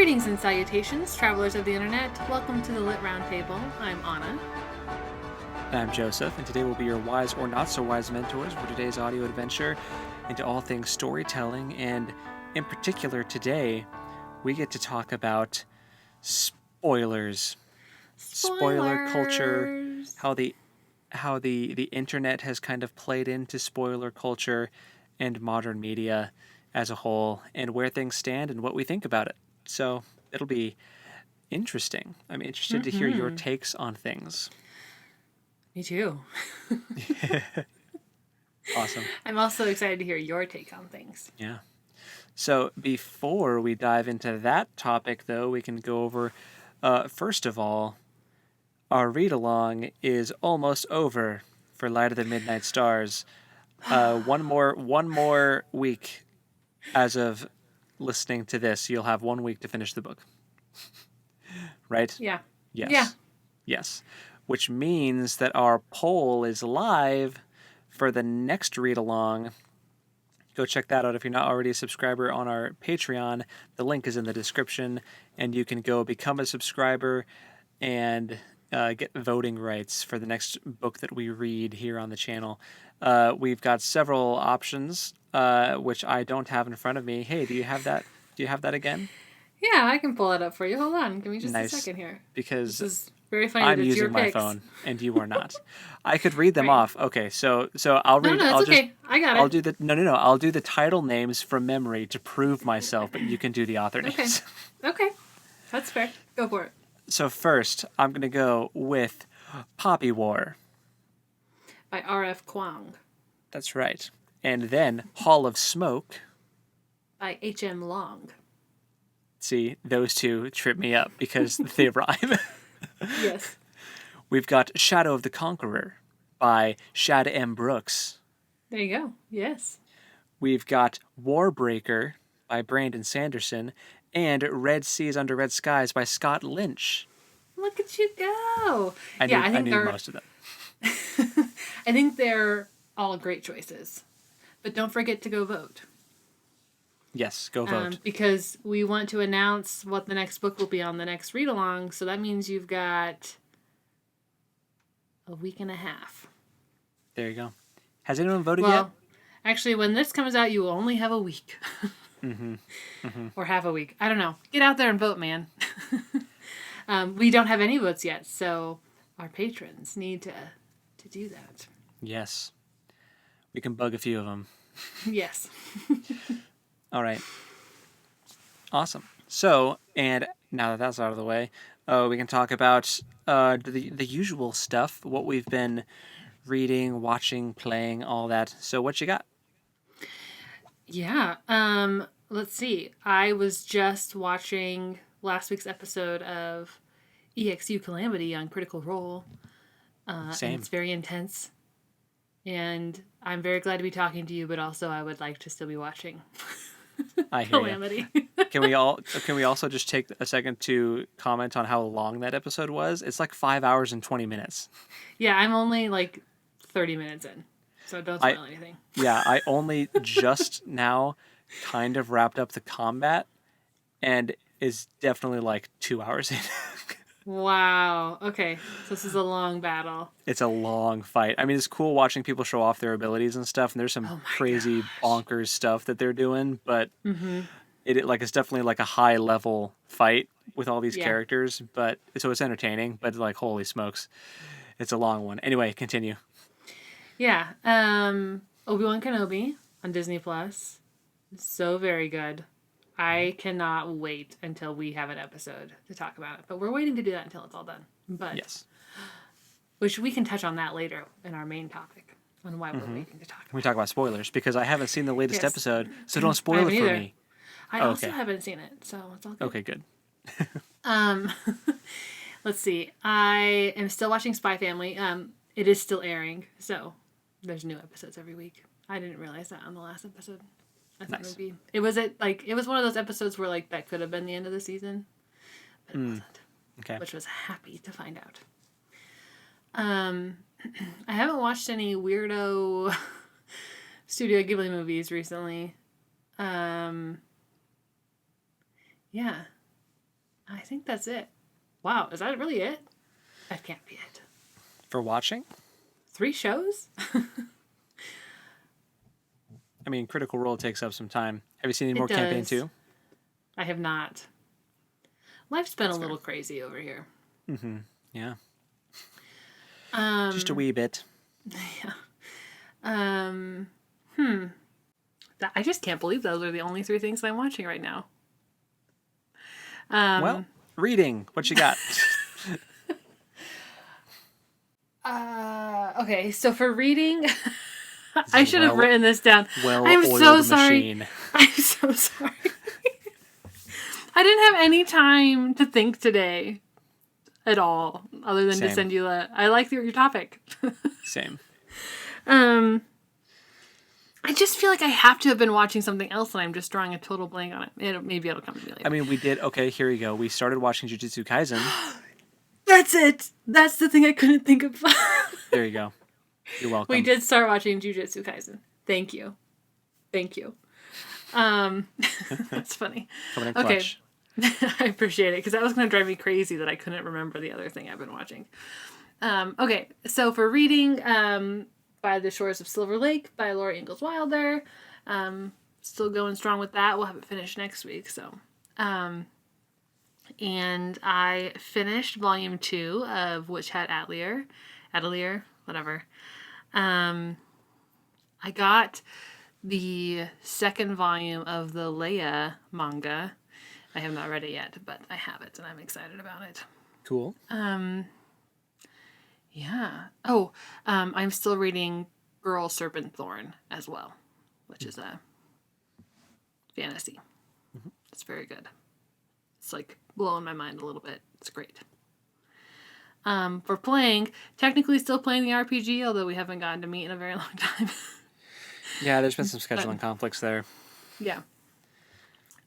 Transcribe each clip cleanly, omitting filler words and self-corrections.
Greetings and salutations, travelers of the internet. Welcome to the Lit Roundtable. I'm Anna. And I'm Joseph, and today we'll be your wise or not so wise mentors for today's audio adventure into all things storytelling. And in particular, today we get to talk about spoilers. Spoiler culture, how the internet has kind of played into spoiler culture and modern media as a whole, and where things stand and what we think about it. So it'll be interesting. I'm interested to hear your takes on things. Me too. Awesome. I'm also excited to hear your take on things. Yeah. So before we dive into that topic, though, we can go over, first of all, our read-along is almost over for Light of the Midnight Stars. One more week as of listening to this. You'll have 1 week to finish the book. Right? Yeah. Yes. Yeah. Yes. Which means that our poll is live for the next read-along. Go check that out if you're not already a subscriber on our Patreon. The link is in the description, and you can go become a subscriber and get voting rights for the next book that we read here on the channel. We've got several options, which I don't have in front of me. Hey, do you have that? Do you have that again? Yeah, I can pull it up for you. Hold on. Give me just Nice. a second here. Because this is very funny I'm that it's using your my picks. phone and you are not. I could read them Right. off. Okay, so I'll read. No, it's okay. I got it. I'll do the no. I'll do the title names from memory to prove myself, but you can do the author names. Okay. That's fair. Go for it. So first, I'm gonna go with Poppy War. By R.F. Kuang. That's right. And then Hall of Smoke. By H.M. Long. See, those two trip me up because they rhyme. Yes. We've got Shadow of the Conqueror by Shad M. Brooks. There you go. Yes. We've got Warbreaker by Brandon Sanderson and Red Seas Under Red Skies by Scott Lynch. Look at you go. I think knew they're most of them. I think they're all great choices. But don't forget to go vote. Yes, go vote. Because we want to announce what the next book will be on the next read-along, so that means you've got a week and a half. There you go. Has anyone voted Well, actually, when this comes out, you will only have a week. yet? Or half a week. I don't know. Get out there and vote, man. We don't have any votes yet, so our patrons need to do that. Yes. We can bug a few of them. Yes. All right. Awesome. So, and now that that's out of the way, we can talk about the usual stuff, what we've been reading, watching, playing, all that. So what you got? Yeah. Let's see. I was just watching last week's episode of EXU Calamity on Critical Role. Same. And it's very intense. And I'm very glad to be talking to you, but also I would like to still be watching I hear Calamity. Can we also just take a second to comment on how long that episode was? It's like 5 hours and 20 minutes. Yeah, I'm only like 30 minutes in, so don't spoil anything. Yeah, I only just now kind of wrapped up the combat and is definitely like 2 hours in. Wow. Okay, so this is a long battle. It's a long fight. I mean, it's cool watching people show off their abilities and stuff, and there's some crazy bonkers stuff that they're doing, but it's definitely like a high level fight with all these characters, but so it's entertaining, but like holy smokes. It's a long one. Anyway, continue. Yeah. Obi Wan Kenobi on Disney Plus. So very good. I cannot wait until we have an episode to talk about it. But we're waiting to do that until it's all done. But Yes. Which we can touch on that later in our main topic on why we're waiting to talk about it. We talk about spoilers because I haven't seen the latest Yes. episode, so don't spoil haven't it for either. me. I also haven't seen it, so it's all good. Okay, good. Let's see. I am still watching Spy Family. It is still airing, so there's new episodes every week. I didn't realize that on the last episode. I thought Nice. maybe it was one of those episodes where like that could have been the end of the season, but it wasn't. Okay. Which was happy to find out. I haven't watched any weirdo Studio Ghibli movies recently. Yeah. I think that's it. Wow, is that really it? That can't be it. For watching? 3 shows? I mean, Critical Role takes up some time. Have you seen any more It Campaign does. 2? I have not. Life's been a little crazy over here. Mm-hmm. Yeah. Um, Just a wee bit. Yeah. I just can't believe those are the only 3 things I'm watching right now. Well, reading. What you got? Okay, so for reading, I should have written this down. I'm so Well-oiled sorry. machine. I'm so sorry. I didn't have any time to think today at all, other than to Same. send you I like your topic. Same. I just feel like I have to have been watching something else, and I'm just drawing a total blank on it. Maybe it'll come to me later. I mean, we did. Okay, here we go. We started watching Jujutsu Kaisen. That's it. That's the thing I couldn't think of. There you go. You're welcome. We did start watching Jujutsu Kaisen. Thank you. That's funny. Coming in clutch. I appreciate it, because that was going to drive me crazy that I couldn't remember the other thing I've been watching. Okay, so for reading, By the Shores of Silver Lake by Laura Ingalls Wilder. Still going strong with that. We'll have it finished next week. So, and I finished volume 2 of Witch Hat Atelier, whatever. I got the 2nd volume of the Leia manga. I have not read it yet, but I have it, and I'm excited about it. Cool. Yeah. Oh, I'm still reading Girl Serpent Thorn as well, which is a fantasy. Mm-hmm. It's very good. It's like blowing my mind a little bit. It's great. For playing, technically still playing the RPG, although we haven't gotten to meet in a very long time. Yeah, there's been some scheduling conflicts there. Yeah.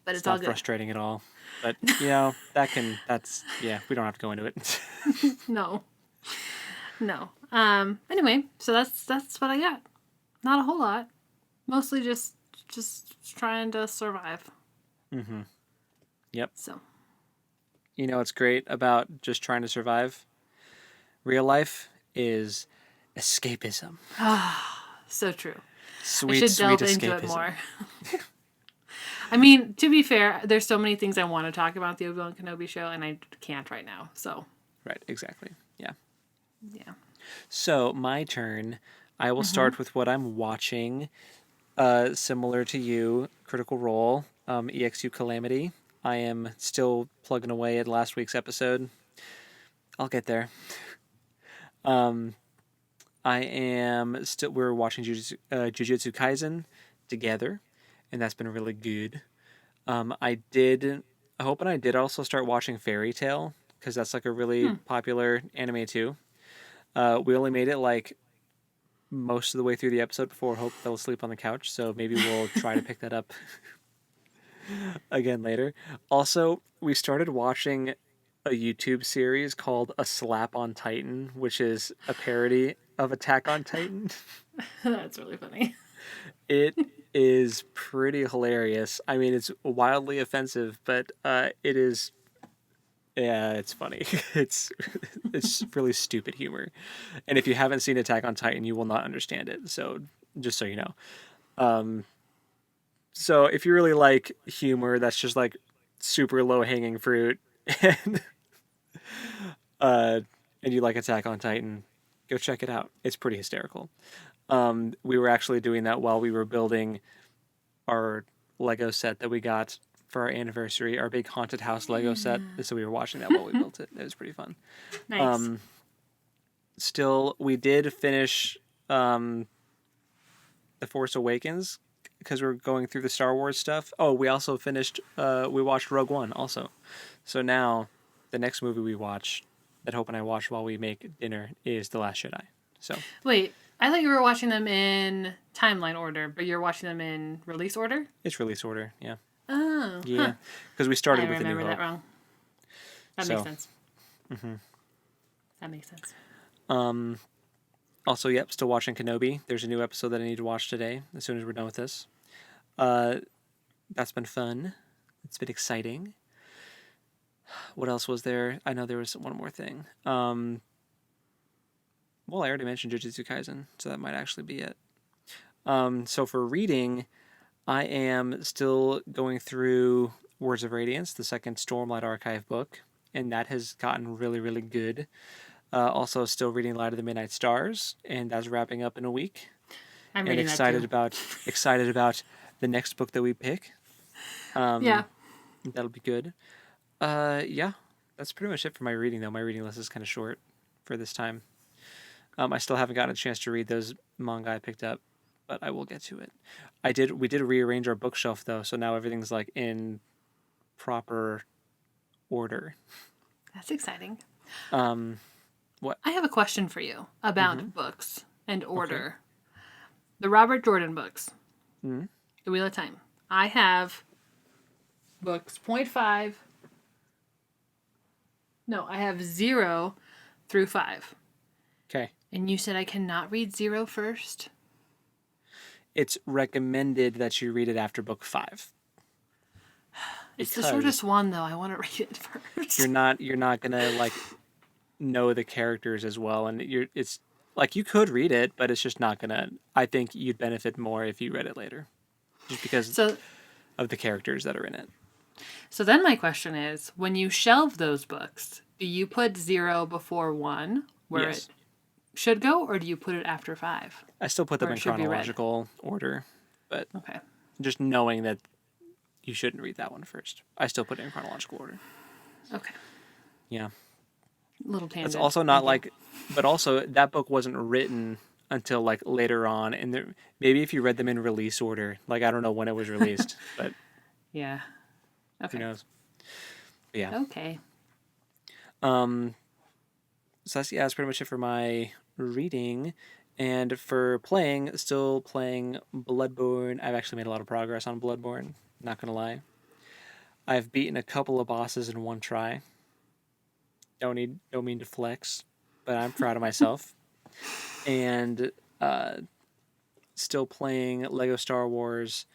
But it's not all good. Frustrating at all. But, we don't have to go into it. No. Anyway, so that's what I got. Not a whole lot. Mostly just trying to survive. Mm-hmm. Yep. So. You know what's great about just trying to survive? Real life is escapism. So true. Sweet, I should delve sweet into escapism. it more. I mean, to be fair, there's so many things I want to talk about the Obi Wan Kenobi show, and I can't right now. So. Right, exactly. Yeah. Yeah. So, my turn. I will start with what I'm watching. Similar to you, Critical Role, EXU Calamity. I am still plugging away at last week's episode. I'll get there. We're watching Jujutsu Kaisen together, and that's been really good. I hope and I did also start watching Fairy Tail, because that's like a really popular anime too. We only made it like most of the way through the episode before Hope fell asleep on the couch, so maybe we'll try to pick that up again later. Also, we started watching a YouTube series called A Slap on Titan, which is a parody of Attack on Titan. That's really funny. It is pretty hilarious. I mean, it's wildly offensive, but it is. Yeah, it's funny. It's really stupid humor, and if you haven't seen Attack on Titan, you will not understand it. So just so you know, so if you really like humor, that's just like super low hanging fruit, and you like Attack on Titan, go check it out. It's pretty hysterical. We were actually doing that while we were building our Lego set that we got for our anniversary, our big haunted house Lego set. So we were watching that while we built it. It was pretty fun. Nice. Still, we did finish The Force Awakens because we're going through the Star Wars stuff. Oh, we also finished, we watched Rogue One also. So now the next movie we watch that Hope and I watch while we make dinner is The Last Jedi. So Wait, I thought you were watching them in timeline order, but you're watching them in release order? it's release order, yeah. Oh. Yeah, because we started I with A New remember Hope. that wrong. That makes sense. Mm-hmm. That makes sense. Also, yep, still watching Kenobi. There's a new episode that I need to watch today as soon as we're done with this. That's been fun. It's been exciting. What else was there? I know there was one more thing. Well, I already mentioned Jujutsu Kaisen, so that might actually be it. So for reading, I am still going through Words of Radiance, the second Stormlight Archive book, and that has gotten really, really good. Also, still reading Light of the Midnight Stars, and that's wrapping up in a week. I'm And reading that too. excited about the next book that we pick. Yeah. That'll be good. Yeah, that's pretty much it for my reading, though. My reading list is kind of short for this time. I still haven't gotten a chance to read those manga I picked up, but I will get to it. We did rearrange our bookshelf, though, so now everything's like in proper order. That's exciting. What? I have a question for you about books and order. Okay. The Robert Jordan books. Mm-hmm. The Wheel of Time. I have books 0.5. No, I have 0 through 5. Okay. And you said I cannot read 0 first? It's recommended that you read it after book 5. It's the shortest one, though. I want to read it first. You're not gonna like know the characters as well, and it's like you could read it, but it's just not gonna. I think you'd benefit more if you read it later, just because of the characters that are in it. So then my question is, when you shelve those books, do you put 0 before 1, where Yes. it should go, or do you put it after 5? I still put them Or in it should be read. chronological order, but Okay. just knowing that you shouldn't read that one first. I still put it in chronological order. Okay. Yeah. Little tangent. It's also not like, but also that book wasn't written until like later on, and maybe if you read them in release order, like I don't know when it was released, but Yeah. Okay. who knows? But yeah. Okay. So that's pretty much it for my reading. And for playing, still playing Bloodborne. I've actually made a lot of progress on Bloodborne, not gonna lie. I've beaten a couple of bosses in one try. Don't mean to flex, but I'm proud of myself. And still playing Lego Star Wars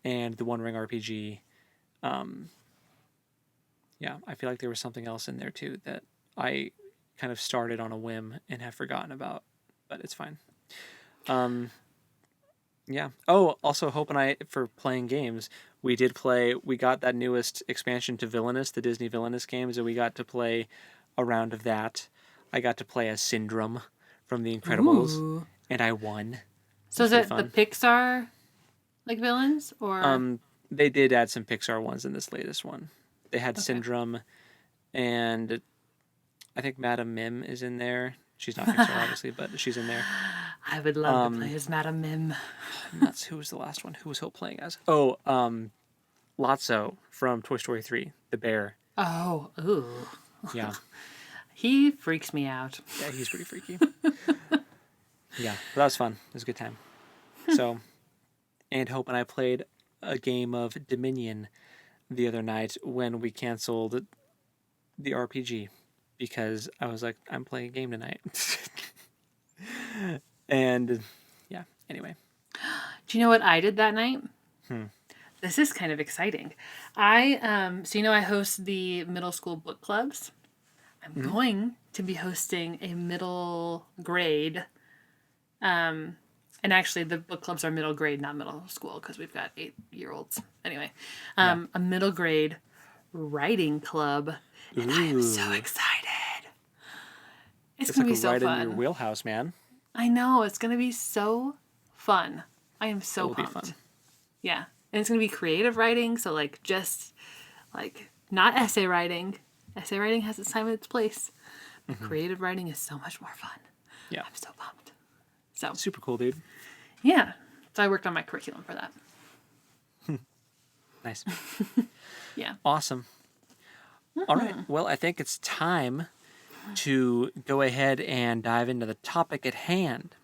and the One Ring RPG. Yeah, I feel like there was something else in there too that I kind of started on a whim and have forgotten about, but it's fine. Yeah. Oh, also Hope and I, for playing games, we got that newest expansion to Villainous, the Disney Villainous games, and we got to play a round of that. I got to play as Syndrome from The Incredibles, Ooh. and I won. So is it the Pixar like villains, or They did add some Pixar ones in this latest one. They had Syndrome, and I think Madame Mim is in there. She's not Pixar, obviously, but she's in there. I would love to play as Madame Mim. Who was the last one? Who was Hope playing as? Oh, Lotso from Toy Story 3, the bear. Oh, ooh. Yeah. He freaks me out. Yeah, he's pretty freaky. Yeah, but that was fun. It was a good time. So, and Hope and I played a game of Dominion the other night when we canceled the RPG because I was like, I'm playing a game tonight. And yeah, anyway. Do you know what I did that night? This is kind of exciting. I host the middle school book clubs. I'm going to be hosting a middle grade. And actually, the book clubs are middle grade, not middle school, because we've got 8-year-olds. Anyway, a middle grade writing club, and I am so excited. It's going to be so right fun. In your wheelhouse, man. I know, it's going to be so fun. I am so pumped. Be fun. Yeah, and it's going to be creative writing, so not essay writing. Essay writing has its time and its place. But creative writing is so much more fun. Yeah. I'm so pumped. So super cool, dude. Yeah. So I worked on my curriculum for that. Nice. Yeah. Awesome. All right. Well, I think it's time to go ahead and dive into the topic at hand,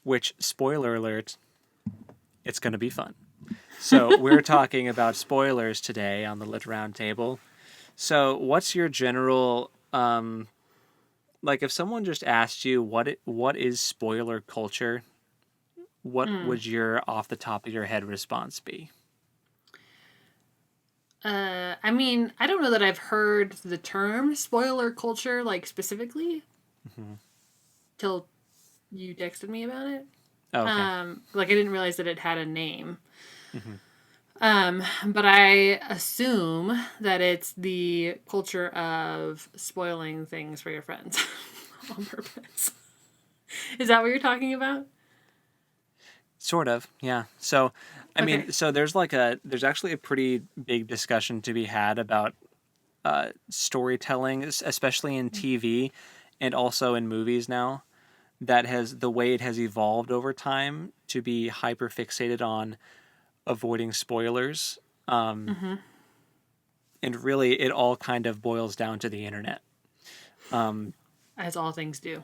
which, spoiler alert, it's going to be fun. So we're talking about spoilers today on the Lit Round Table. So what's your general, if someone just asked you what is spoiler culture, what would your off the top of your head response be? I mean, I don't know that I've heard the term spoiler culture, like, specifically, Hmm. till you texted me about it. Oh, okay. Like, I didn't realize that it had a name. Hmm. But I assume that it's the culture of spoiling things for your friends on purpose. Is that what you're talking about? Sort of, yeah. So, I Okay. mean, so there's actually a pretty big discussion to be had about storytelling, especially in TV and also in movies now. That has the way it has evolved over time to be hyper fixated on avoiding spoilers. Um, Mm-hmm. and really, it all kind of boils down to the internet. Um, As all things do.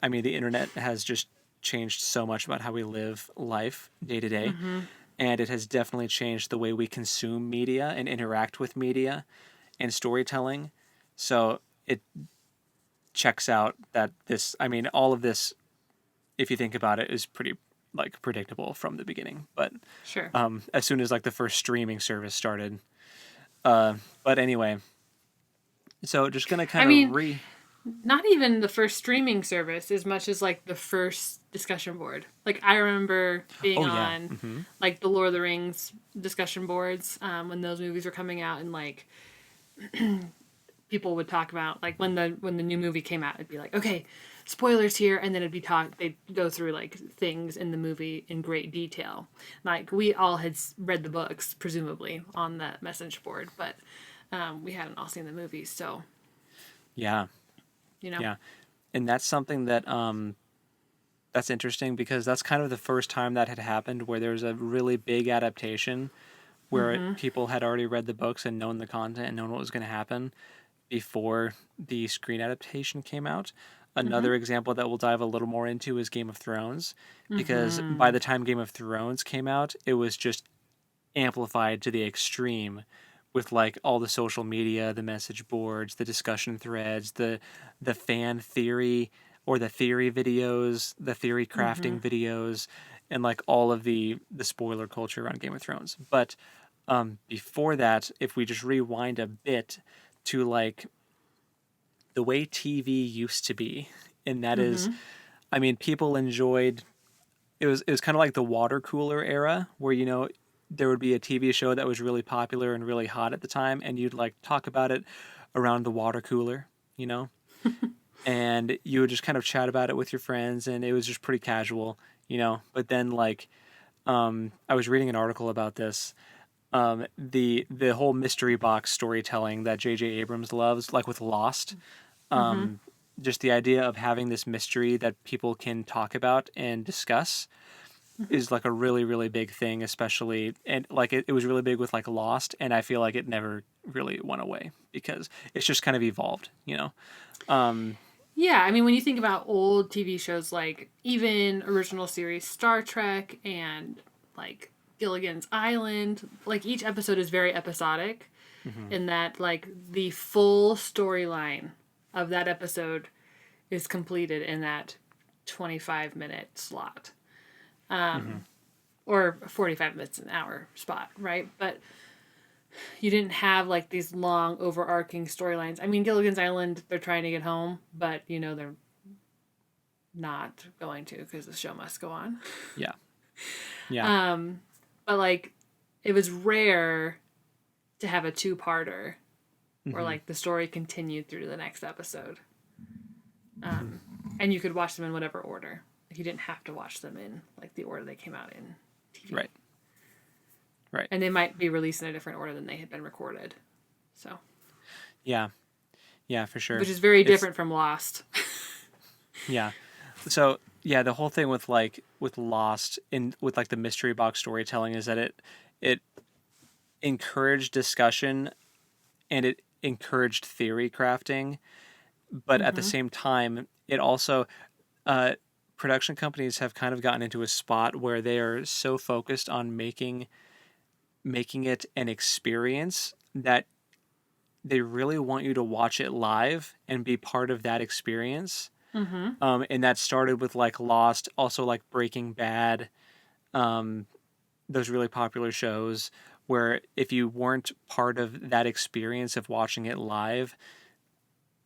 I mean, the internet has just changed so much about how we live life day to day. Mm-hmm. And it has definitely changed the way we consume media and interact with media and storytelling. So it checks out that I mean, all of this, if you think about it, is pretty like predictable from the beginning. But Sure. as soon as like the first streaming service started, uh, but anyway, so just gonna I kind of mean, not even the first streaming service as much as like the first discussion board. Like I remember being oh yeah, on mm-hmm. like the Lord of the Rings discussion boards when those movies were coming out, and like people would talk about like when the new movie came out, it'd be like, okay, spoilers here, and then they'd go through like things in the movie in great detail. Like we all had read the books presumably on that message board, but we hadn't all seen the movies, so Yeah, you know. yeah, and that's something that that's interesting because that's kind of the first time that had happened where there was a really big adaptation where Mm-hmm. people had already read the books and known the content and known what was going to happen before the screen adaptation came out. Mm-hmm. Another example that we'll dive a little more into is Game of Thrones, because by Mm-hmm. the time Game of Thrones came out, it was just amplified to the extreme with like all the social media, the message boards, the discussion threads, the fan theory or the theory videos, the theory Mm-hmm. crafting videos, and like all of the spoiler culture around Game of Thrones. But before that, if we just rewind a bit to like the way TV used to be, and that is, Mm-hmm. I mean, people enjoyed. It was kind of like the water cooler era, where there would be a TV show that was really popular and really hot at the time, and you'd like talk about it around the water cooler, you know, and you would just kind of chat about it with your friends, and it was just pretty casual, you know. But then like, I was reading an article about this. The whole mystery box storytelling that J.J. Abrams loves, like with Lost, Mm-hmm. um, just the idea of having this mystery that people can talk about and discuss Mm-hmm. is like a really really big thing, especially, and like it was really big with like Lost, and I feel like it never really went away because it's just kind of evolved, you know. um Yeah, I mean, when you think about old TV shows like even original series Star Trek and like Gilligan's Island, like each episode is very episodic mhm, in that like the full storyline of that episode is completed in that 25-minute slot. mhm, Or 45 minutes an hour spot, right? But you didn't have like these long overarching storylines. I mean, Gilligan's Island, they're trying to get home, but you know they're not going to because the show must go on. yeah, yeah, But like, it was rare to have a two-parter where mhm, like the story continued through to the next episode, and you could watch them in whatever order. Like you didn't have to watch them in like the order they came out in TV, right, right, and they might be released in a different order than they had been recorded. So, yeah, yeah, for sure. which is very It's different from Lost. Yeah. So yeah, the whole thing with like with Lost in with like the mystery box storytelling is that it encouraged discussion and it encouraged theory crafting, but at the Mm-hmm. same time, it also uh, production companies have kind of gotten into a spot where they are so focused on making it an experience that they really want you to watch it live and be part of that experience. Mm-hmm. And that started with like Lost, also like Breaking Bad, um, those really popular shows where if you weren't part of that experience of watching it live,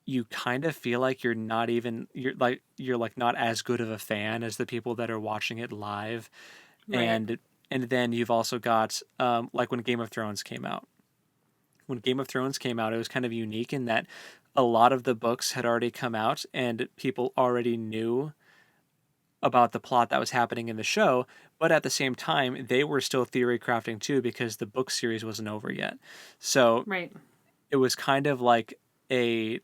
you kind of feel like you're not as good of a fan as the people that are watching it live. Right. And then you've also got like when Game of Thrones came out. When Game of Thrones came out, it was kind of unique in that a lot of the books had already come out and people already knew about the plot that was happening in the show, but at the same time, they were still theory crafting too because the book series wasn't over yet. So Right. it was kind of like a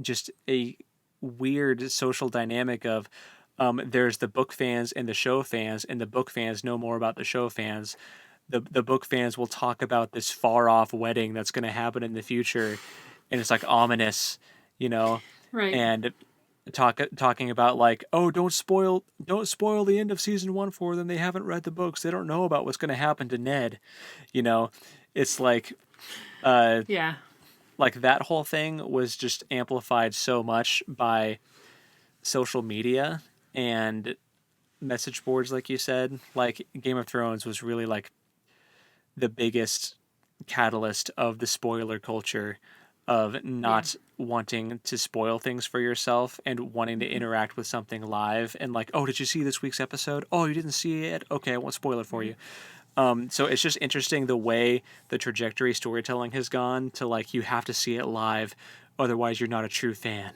just a weird social dynamic of there's the book fans and the show fans, and the book fans know more about the show fans. The book fans will talk about this far off wedding that's going to happen in the future, and it's like ominous, you know, Right. and talking about like, oh, don't spoil the end of season 1 for them. They haven't read the books. They don't know about what's going to happen to Ned. You know, it's Yeah. like that whole thing was just amplified so much by social media and message boards, like you said. Like Game of Thrones was really like the biggest catalyst of the spoiler culture of Yeah. not wanting to spoil things for yourself and wanting to interact with something live and like, oh, did you see this week's episode? Oh, you didn't see it? Okay, I won't spoil it for you. So it's just interesting the way the trajectory storytelling has gone to like you have to see it live, otherwise you're not a true fan.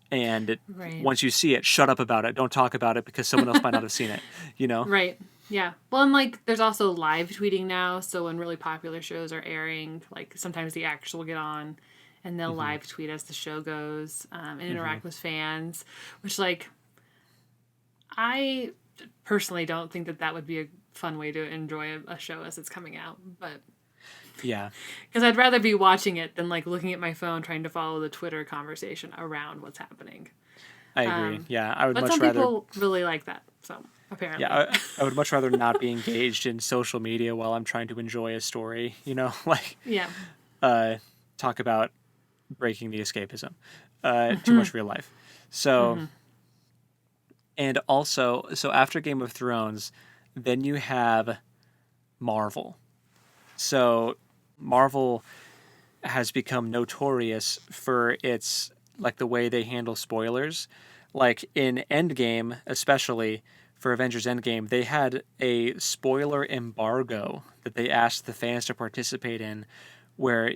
And Right. once you see it, shut up about it. Don't talk about it because someone else might not have seen it. You know? Right. Yeah. Well, and like there's also live tweeting now. So when really popular shows are airing, like sometimes the actors will get on and they'll live tweet as the show goes and interact with fans, which like I personally don't think that that would be a fun way to enjoy a show as it's coming out. But Yeah. because I'd rather be watching it than like looking at my phone trying to follow the Twitter conversation around what's happening. I agree. Yeah, I would But much some rather. people really like that. So apparently. Yeah, I would much rather not be engaged in social media while I'm trying to enjoy a story. You know, like Yeah. talk about breaking the escapism. Too much real life. So, and also, so after Game of Thrones, then you have Marvel. So Marvel has become notorious for its like the way they handle spoilers. Like in Endgame, especially for Avengers Endgame, they had a spoiler embargo that they asked the fans to participate in, where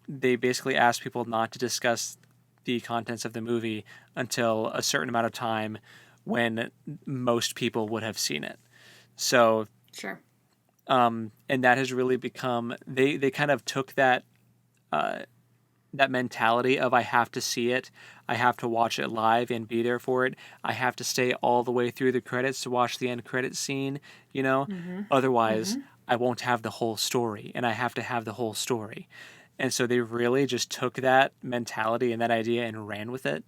they basically asked people not to discuss the contents of the movie until a certain amount of time when most people would have seen it. So Sure. and that has really become they kind of took that that mentality of I have to see it, I have to watch it live and be there for it, I have to stay all the way through the credits to watch the end credits scene, you know, otherwise I won't have the whole story, and I have to have the whole story. And so they really just took that mentality and that idea and ran with it.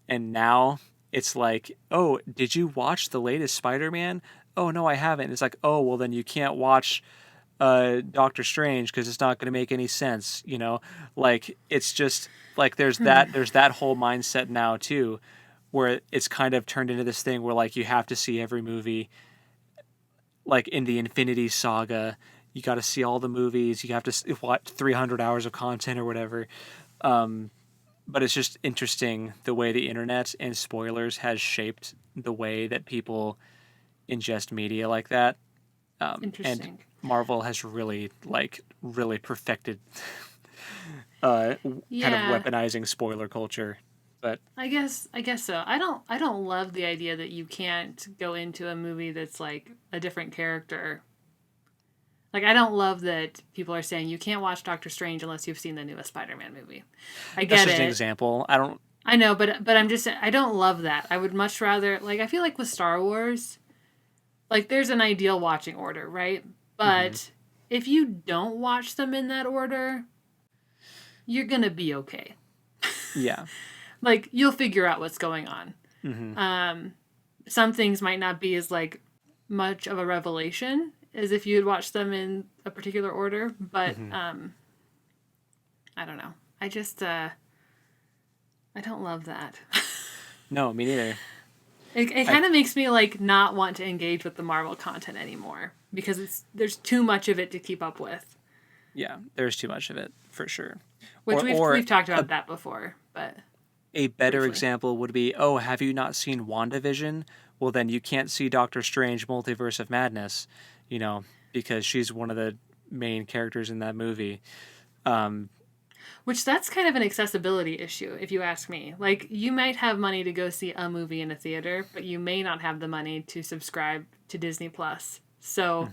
And now it's like, oh, did you watch the latest Spider-Man? Oh, no, I haven't. It's like, oh, well, then you can't watch Doctor Strange because it's not going to make any sense, you know? Like, it's just like there's that whole mindset now too, where it's kind of turned into this thing where like you have to see every movie. Like in the Infinity Saga, you got to see all the movies. You have to watch 300 hours of content or whatever. But it's just interesting the way the internet and spoilers has shaped the way that people ingest media like that. And Interesting. Marvel has really perfected kind of Yeah. weaponizing spoiler culture. But I guess so. I don't love the idea that you can't go into a movie that's like a different character. Like I don't love that people are saying you can't watch Doctor Strange unless you've seen the newest Spider-Man movie. I that's get just an it. example. I know, but I'm just I don't love that. I would much rather like I feel like with Star Wars, like there's an ideal watching order, right? But if you don't watch them in that order, you're going to be okay. Yeah. Like you'll figure out what's going on. Some things might not be as like much of a revelation as if you had watched them in a particular order, but I don't know. I just I don't love that. No, me neither. It kind of makes me like not want to engage with the Marvel content anymore because there's too much of it to keep up with. Yeah, there's too much of it for sure. Which we've talked about that before, but a better briefly. example would be, oh, have you not seen WandaVision? Well, then you can't see Doctor Strange Multiverse of Madness, because she's one of the main characters in that movie. Which that's kind of an accessibility issue, if you ask me. Like, you might have money to go see a movie in a theater, but you may not have the money to subscribe to Disney Plus. So,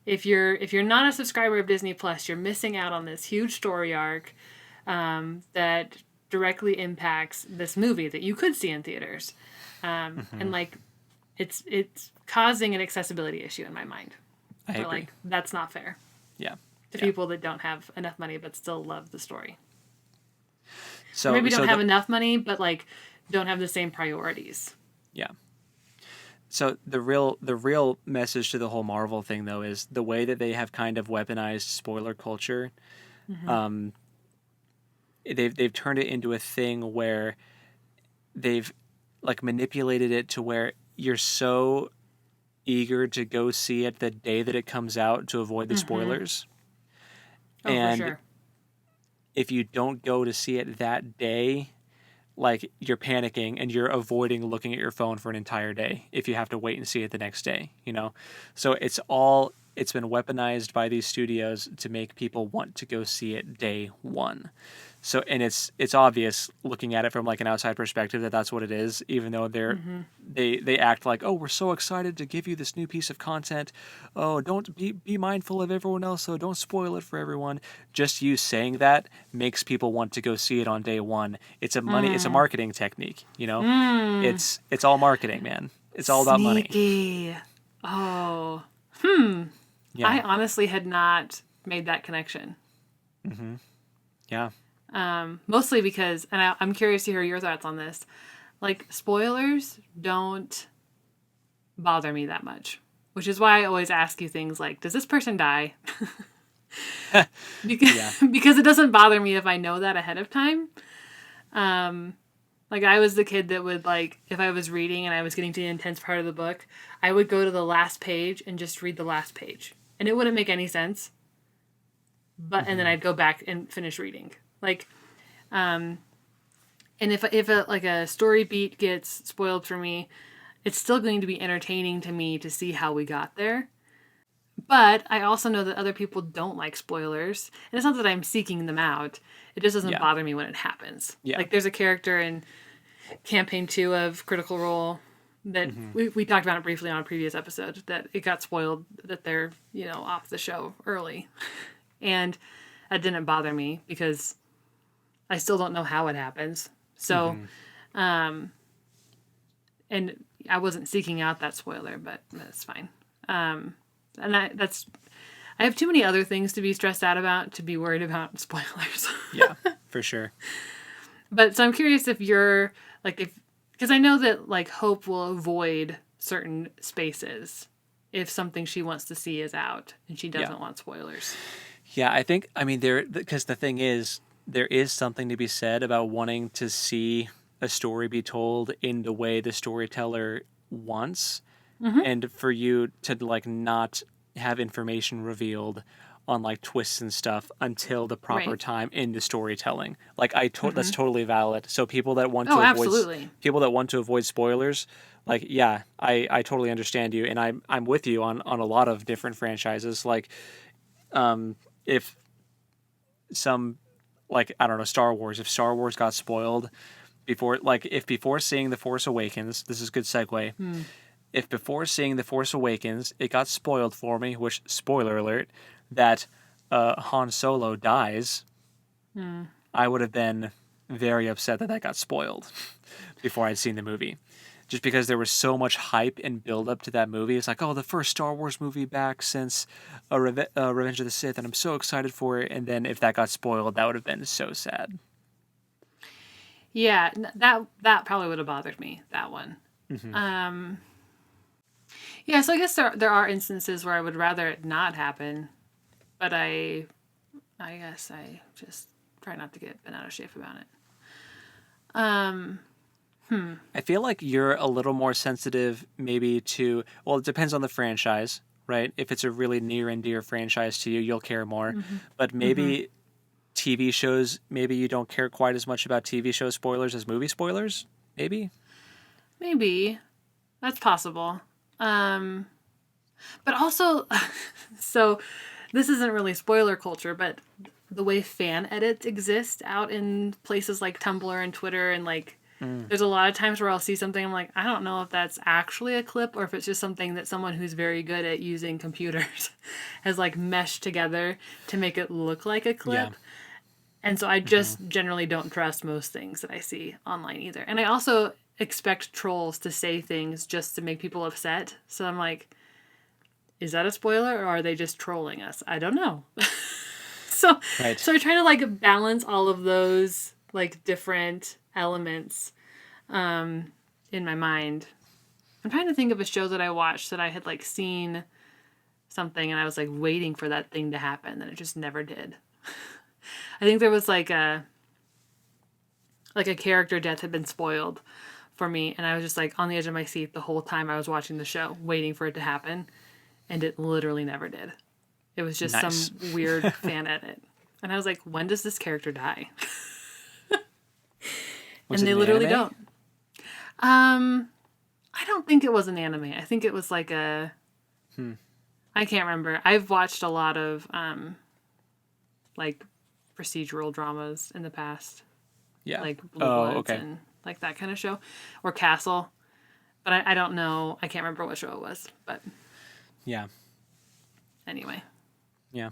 if you're not a subscriber of Disney Plus, you're missing out on this huge story arc that directly impacts this movie that you could see in theaters, and like, it's causing an accessibility issue in my mind. I agree. Like, that's not fair. Yeah. To people that don't have enough money but still love the story. So or maybe don't have enough money but like don't have the same priorities. Yeah. So the real message to the whole Marvel thing though is the way that they have kind of weaponized spoiler culture. They've turned it into a thing where they've like manipulated it to where you're so eager to go see it the day that it comes out to avoid the spoilers. Oh, and for sure. if you don't go to see it that day, like you're panicking and you're avoiding looking at your phone for an entire day if you have to wait and see it the next day, So it's been weaponized by these studios to make people want to go see it day one. So, and it's obvious looking at it from like an outside perspective that that's what it is, even though they act like, oh, we're so excited to give you this new piece of content. Oh, don't be mindful of everyone else, so don't spoil it for everyone. Just you saying that makes people want to go see it on day one. It's a marketing technique, It's all marketing, man. It's all about money. Sneaky. Oh. Yeah. I honestly had not made that connection. Yeah. Mostly because, and I'm curious to hear your thoughts on this, like spoilers don't bother me that much, which is why I always ask you things like, does this person die? Because it doesn't bother me if I know that ahead of time. Like I was the kid that would like, if I was reading and I was getting to the intense part of the book, I would go to the last page and just read the last page. And it wouldn't make any sense. But, and then I'd go back and finish reading. Like, and if a story beat gets spoiled for me, it's still going to be entertaining to me to see how we got there. But I also know that other people don't like spoilers. And it's not that I'm seeking them out. It just doesn't bother me when it happens. Yeah. Like there's a character in campaign 2 of Critical Role that we talked about it briefly on a previous episode, that it got spoiled that they're, off the show early. And that didn't bother me because I still don't know how it happens. So, and I wasn't seeking out that spoiler, but that's fine. And I have too many other things to be stressed out about to be worried about spoilers. Yeah, for sure. But so I'm curious if you're like, because I know that like Hope will avoid certain spaces if something she wants to see is out and she doesn't want spoilers. Yeah, because the thing is, there is something to be said about wanting to see a story be told in the way the storyteller wants, and for you to like not have information revealed on like twists and stuff until the proper time in the storytelling. Like that's totally valid. So people that want to avoid spoilers, like I totally understand you, and I'm with you on a lot of different franchises. Like, if some, like, I don't know, Star Wars, if Star Wars got spoiled before seeing The Force Awakens, this is a good segue. If before seeing The Force Awakens, it got spoiled for me, which, spoiler alert, that Han Solo dies, I would have been very upset that got spoiled before I'd seen the movie. Just because there was so much hype and build up to that movie. It's like, oh, the first Star Wars movie back since Revenge of the Sith, and I'm so excited for it. And then if that got spoiled, that would have been so sad. Yeah, that probably would have bothered me, that one. Yeah, so I guess there are instances where I would rather it not happen, but I guess I just try not to get bent out of shape about it. I feel like you're a little more sensitive maybe to, well, it depends on the franchise, right? If it's a really near and dear franchise to you, you'll care more. Mm-hmm. But Mm-hmm. maybe TV shows, maybe you don't care quite as much about TV show spoilers as movie spoilers, maybe? Maybe that's possible. But also, so this isn't really spoiler culture, but the way fan edits exist out in places like Tumblr and Twitter and like there's a lot of times where I'll see something I'm like, I don't know if that's actually a clip or if it's just something that someone who's very good at using computers has like meshed together to make it look like a clip. Yeah. And so I just generally don't trust most things that I see online either. And I also expect trolls to say things just to make people upset. So I'm like, is that a spoiler or are they just trolling us? I don't know. so Right. so I try to like balance all of those like different elements in my mind. I'm trying to think of a show that I watched that I had like seen something and I was like waiting for that thing to happen and it just never did. I think there was like a character death had been spoiled for me and I was just like on the edge of my seat the whole time I was watching the show waiting for it to happen and it literally never did. It was just Nice. some weird fan edit. And I was like, when does this character die? Was And it they an literally anime? don't. I don't think it was an anime. I think it was like a I can't remember. I've watched a lot of like procedural dramas in the past. Yeah. Like Blue Oh, Bloods okay. and like that kind of show. Or Castle. But I don't know. I can't remember what show it was. But Yeah. anyway. Yeah.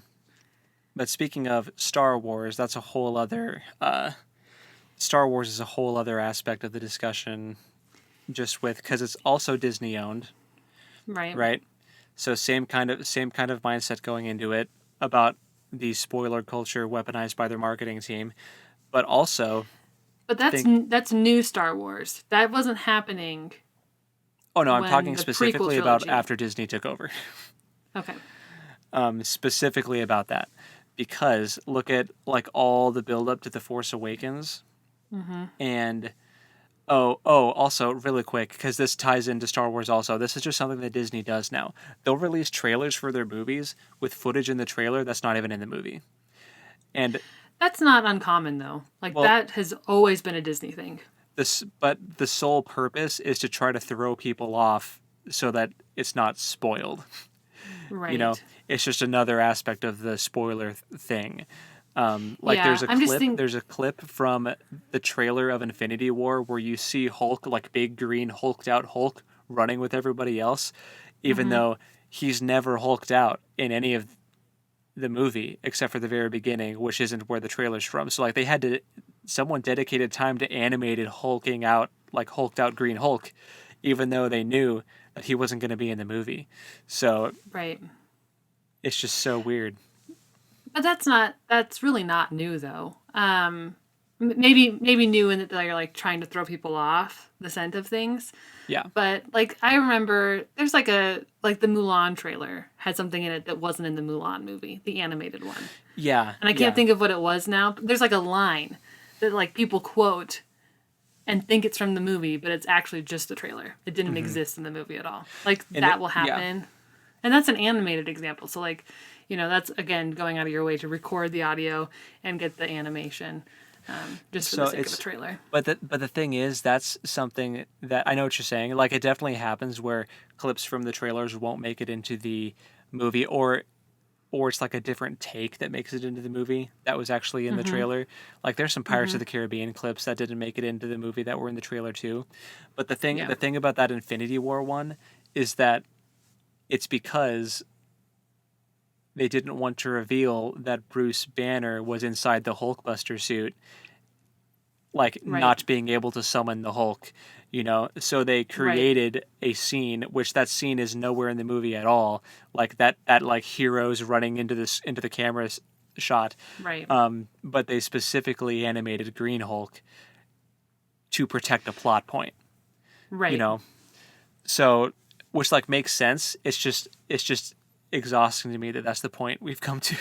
But speaking of Star Wars, that's a whole other Star Wars is a whole other aspect of the discussion just with because it's also Disney owned, Right. right? So same kind of mindset going into it about the spoiler culture weaponized by their marketing team, but also But that's new Star Wars. That wasn't happening oh no, I'm when talking the specifically prequel about trilogy. after Disney took over. Okay. Specifically about that because look at like all the build up to the Force Awakens and also really quick because this ties into Star Wars also. This is just something that Disney does now. They'll release trailers for their movies with footage in the trailer that's not even in the movie. And That's not uncommon though. Like well, that has always been a Disney thing. but the sole purpose is to try to throw people off so that it's not spoiled. Right. You know, it's just another aspect of the spoiler thing. Like Yeah, I'm just there's a clip from the trailer of Infinity War where you see Hulk, like big green hulked out Hulk, running with everybody else, even though he's never hulked out in any of the movie except for the very beginning, which isn't where the trailer's from. So like someone dedicated time to animated hulking out, like hulked out Green Hulk, even though they knew that he wasn't going to be in the movie. So right. it's just so weird. But that's really not new though. Maybe new in that they're like trying to throw people off the scent of things. Yeah. But like I remember there's like the Mulan trailer had something in it that wasn't in the Mulan movie, the animated one. Yeah. And I can't think of what it was now. But there's like a line that like people quote and think it's from the movie, but it's actually just the trailer. It didn't exist in the movie at all. Like that will happen. Yeah. And that's an animated example. So like, that's again going out of your way to record the audio and get the animation just for the sake of a trailer. But the thing is, that's something that I know what you're saying. Like it definitely happens where clips from the trailers won't make it into the movie, or it's like a different take that makes it into the movie that was actually in the trailer. Like there's some Pirates of the Caribbean clips that didn't make it into the movie that were in the trailer too. But the thing about that Infinity War one is that it's because they didn't want to reveal that Bruce Banner was inside the Hulkbuster suit, like not being able to summon the Hulk, So they created a scene, which that scene is nowhere in the movie at all. Like that like heroes running into the camera shot. Right. But they specifically animated Green Hulk to protect a plot point. Right. So which like makes sense. It's just exhausting to me that that's the point we've come to.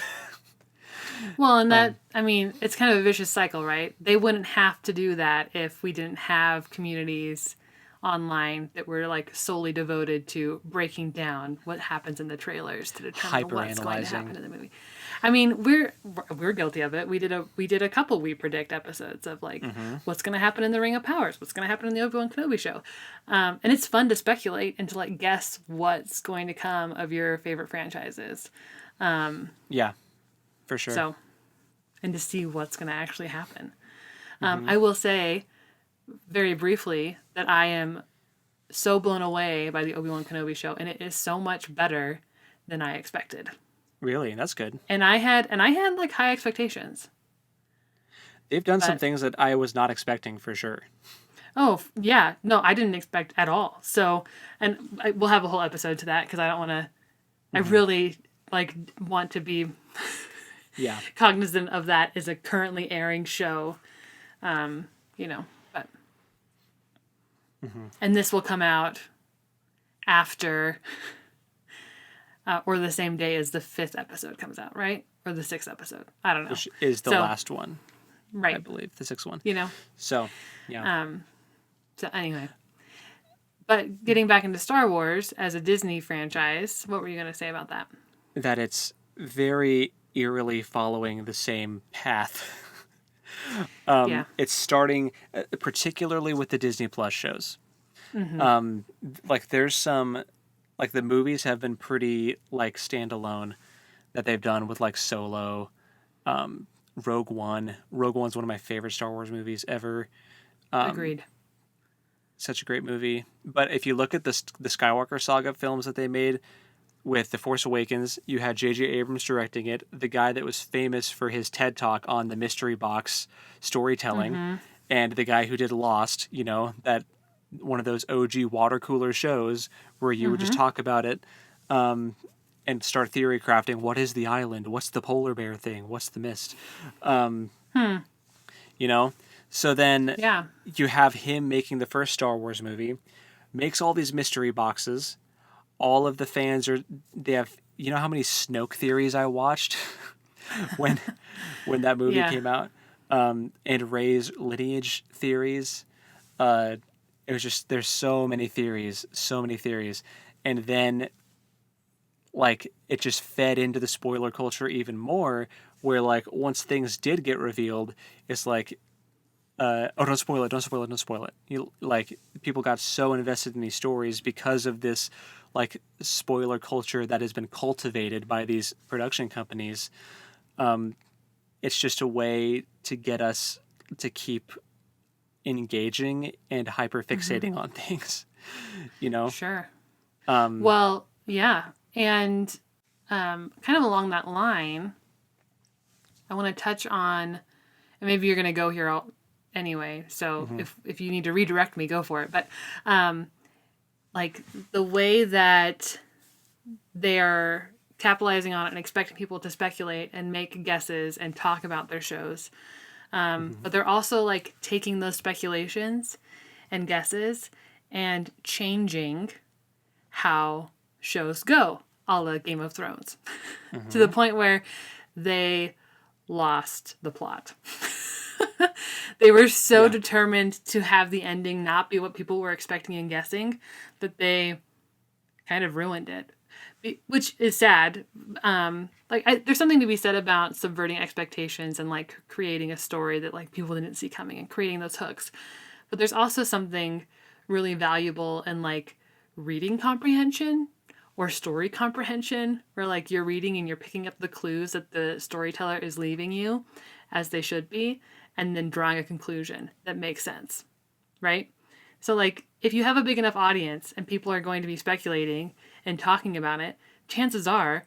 Well, and that, I mean, it's kind of a vicious cycle, right? They wouldn't have to do that if we didn't have communities online that were like solely devoted to breaking down what happens in the trailers to determine what's going to happen in the movie. I mean, we're guilty of it. We did a couple We Predict episodes of like what's going to happen in the Ring of Powers, what's going to happen in the Obi Wan Kenobi show, and it's fun to speculate and to like guess what's going to come of your favorite franchises. Yeah, for sure. So, and to see what's going to actually happen. I will say, very briefly, that I am so blown away by the Obi Wan Kenobi show, and it is so much better than I expected. Really, that's good. And I had like high expectations. They've done some things that I was not expecting for sure. Oh yeah, no, I didn't expect at all. So, and we'll have a whole episode to that because I don't want to. I really like want to be cognizant of that as a currently airing show. You know, but and this will come out after or the same day as the 5th episode comes out, right? Or the 6th episode. I don't know. Which is the last one. Right. I believe the 6th one. You know. So, yeah. So anyway. But getting back into Star Wars as a Disney franchise, what were you going to say about that? That it's very eerily following the same path. It's starting, particularly with the Disney Plus shows. Like there's some, like the movies have been pretty like standalone that they've done with like Solo, Rogue One. Rogue One's one of my favorite Star Wars movies ever. Agreed. Such a great movie. But if you look at the Skywalker saga films that they made with The Force Awakens, you had J.J. Abrams directing it, the guy that was famous for his TED Talk on the mystery box storytelling, and the guy who did Lost, you know, that one of those OG water cooler shows where you would just talk about it and start theory crafting. What is the island? What's the polar bear thing? What's the mist? You know? So then you have him making the first Star Wars movie, makes all these mystery boxes. All of the fans they have, you know how many Snoke theories I watched when that movie came out? And Rey's lineage theories. It was just, there's so many theories. And then like it just fed into the spoiler culture even more, where like once things did get revealed, it's like, oh, don't spoil it. Like people got so invested in these stories because of this like spoiler culture that has been cultivated by these production companies. It's just a way to get us to keep engaging and hyper fixating on things, you know? Sure. Well, yeah. And kind of along that line, I want to touch on, and maybe you're going to go here anyway, so if you need to redirect me, go for it. But like the way that they are capitalizing on it and expecting people to speculate and make guesses and talk about their shows. But they're also like taking those speculations and guesses and changing how shows go, a la Game of Thrones, to the point where they lost the plot. They were so determined to have the ending not be what people were expecting and guessing that they kind of ruined it, which is sad. There's something to be said about subverting expectations and like creating a story that like people didn't see coming and creating those hooks. But there's also something really valuable in like reading comprehension or story comprehension, where like you're reading and you're picking up the clues that the storyteller is leaving you as they should be, and then drawing a conclusion that makes sense, right? So like if you have a big enough audience and people are going to be speculating and talking about it, chances are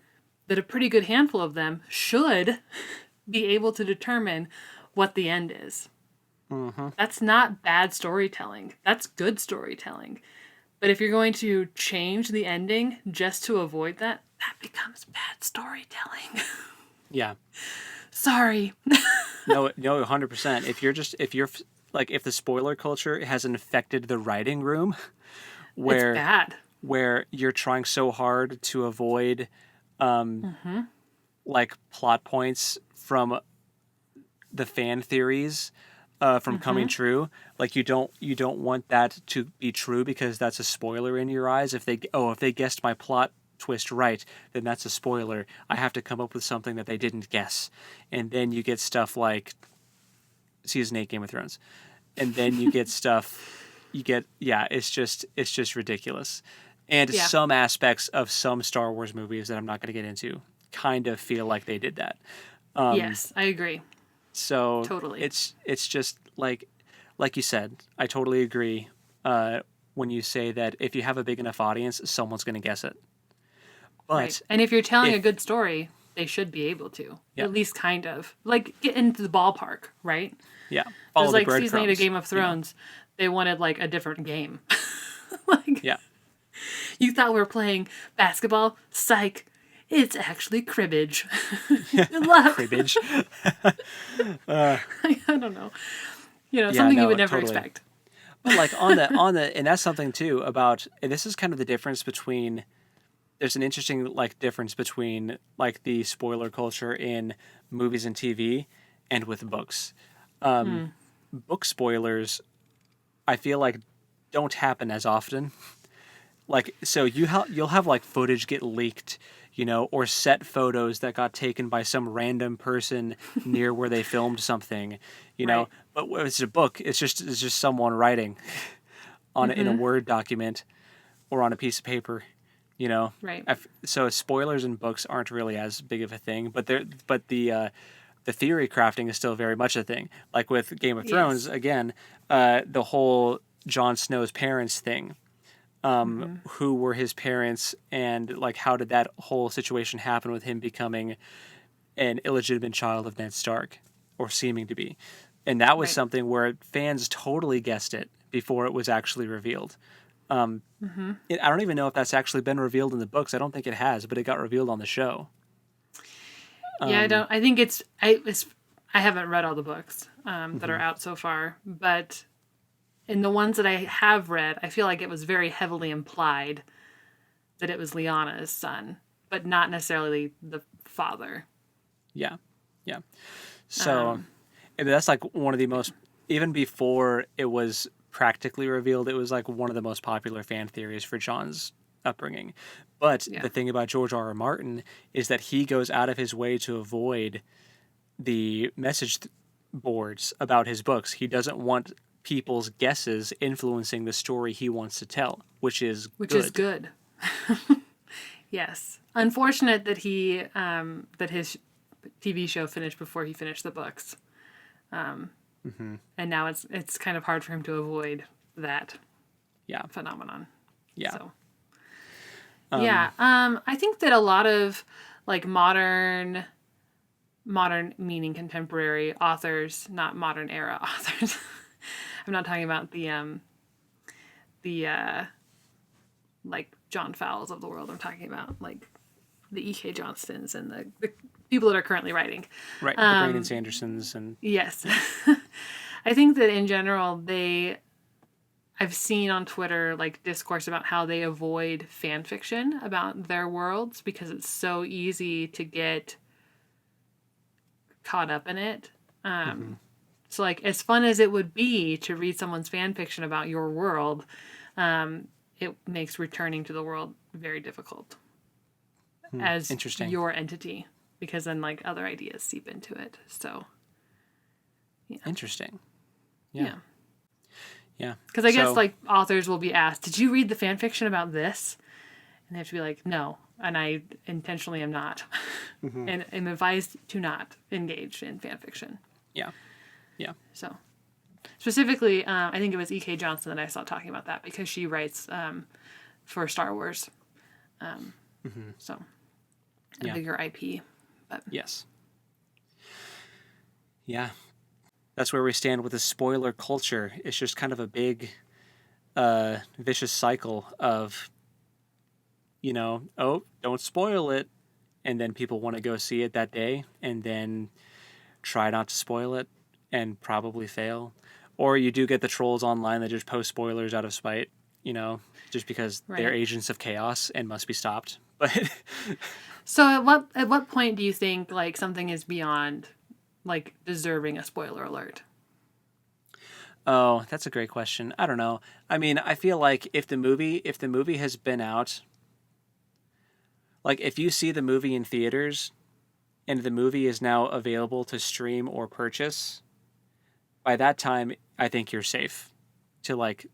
that a pretty good handful of them should be able to determine what the end is. That's not bad storytelling. That's good storytelling. But if you're going to change the ending just to avoid that, that becomes bad storytelling. Yeah. Sorry. No, 100%. If the spoiler culture has infected the writing room, where it's bad. Where you're trying so hard to avoid like plot points from the fan theories from coming true. Like you don't want that to be true because that's a spoiler in your eyes. If they guessed my plot twist right, then that's a spoiler. I have to come up with something that they didn't guess. And then you get stuff like season 8 Game of Thrones. And then you get it's just ridiculous. And some aspects of some Star Wars movies that I'm not going to get into kind of feel like they did that. Yes, I agree. So totally. It's just like you said, I totally agree when you say that if you have a big enough audience, someone's going to guess it. But right. And if you're telling a good story, they should be able to. At least kind of. Like, get into the ballpark, right? Yeah. Follow the breadcrumbs. Season 8 of Game of Thrones, they wanted, like, a different game. You thought we were playing basketball? Psych. It's actually cribbage. Cribbage. I don't know. Something you would never expect. But like on the and that's something too about, and this is kind of the difference between, there's an interesting like difference between like the spoiler culture in movies and TV and with books. Book spoilers, I feel like, don't happen as often. Like, so you'll have like footage get leaked, or set photos that got taken by some random person near where they filmed something, know. But when it's a book, it's just someone writing on in a Word document or on a piece of paper, Right. So spoilers in books aren't really as big of a thing, but the theory crafting is still very much a thing. Like with Game of Thrones, again, the whole Jon Snow's parents thing. Who were his parents, and like how did that whole situation happen with him becoming an illegitimate child of Ned Stark, or seeming to be. And that was something where fans totally guessed it before it was actually revealed. I don't even know if that's actually been revealed in the books. I don't think it has, but it got revealed on the show. I think I haven't read all the books that are out so far, but in the ones that I have read, I feel like it was very heavily implied that it was Lyanna's son, but not necessarily the father. Yeah. So that's like one of the most, even before it was practically revealed, it was like one of the most popular fan theories for Jon's upbringing. But the thing about George R.R. Martin is that he goes out of his way to avoid the message boards about his books. He doesn't want people's guesses influencing the story he wants to tell, which is good. Yes. Unfortunate that that his TV show finished before he finished the books. And now it's kind of hard for him to avoid that phenomenon. Yeah. So. I think that a lot of like modern meaning contemporary authors, not modern era authors. I'm not talking about the like John Fowles of the world. I'm talking about like the E.K. Johnstons and the people that are currently writing. Right, the Brandon Sandersons and... Yes. I think that in general, I've seen on Twitter like discourse about how they avoid fan fiction about their worlds because it's so easy to get caught up in it. So, like, as fun as it would be to read someone's fan fiction about your world, it makes returning to the world very difficult as your entity, because then, like, other ideas seep into it. So, yeah. Interesting. Yeah. Because I guess, like, authors will be asked, did you read the fan fiction about this? And they have to be like, no. And I intentionally am not. And am advised to not engage in fan fiction. Yeah. So, specifically, I think it was E.K. Johnston that I saw talking about that because she writes for Star Wars. So, a bigger IP. But. Yes. Yeah. That's where we stand with the spoiler culture. It's just kind of a big, vicious cycle of, don't spoil it. And then people want to go see it that day and then try not to spoil it and probably fail. Or you do get the trolls online that just post spoilers out of spite, just because they're agents of chaos and must be stopped. But So at what point do you think like something is beyond like deserving a spoiler alert? Oh, that's a great question. I don't know. I mean, I feel like if the movie has been out, like if you see the movie in theaters and the movie is now available to stream or purchase, by that time I think you're safe to like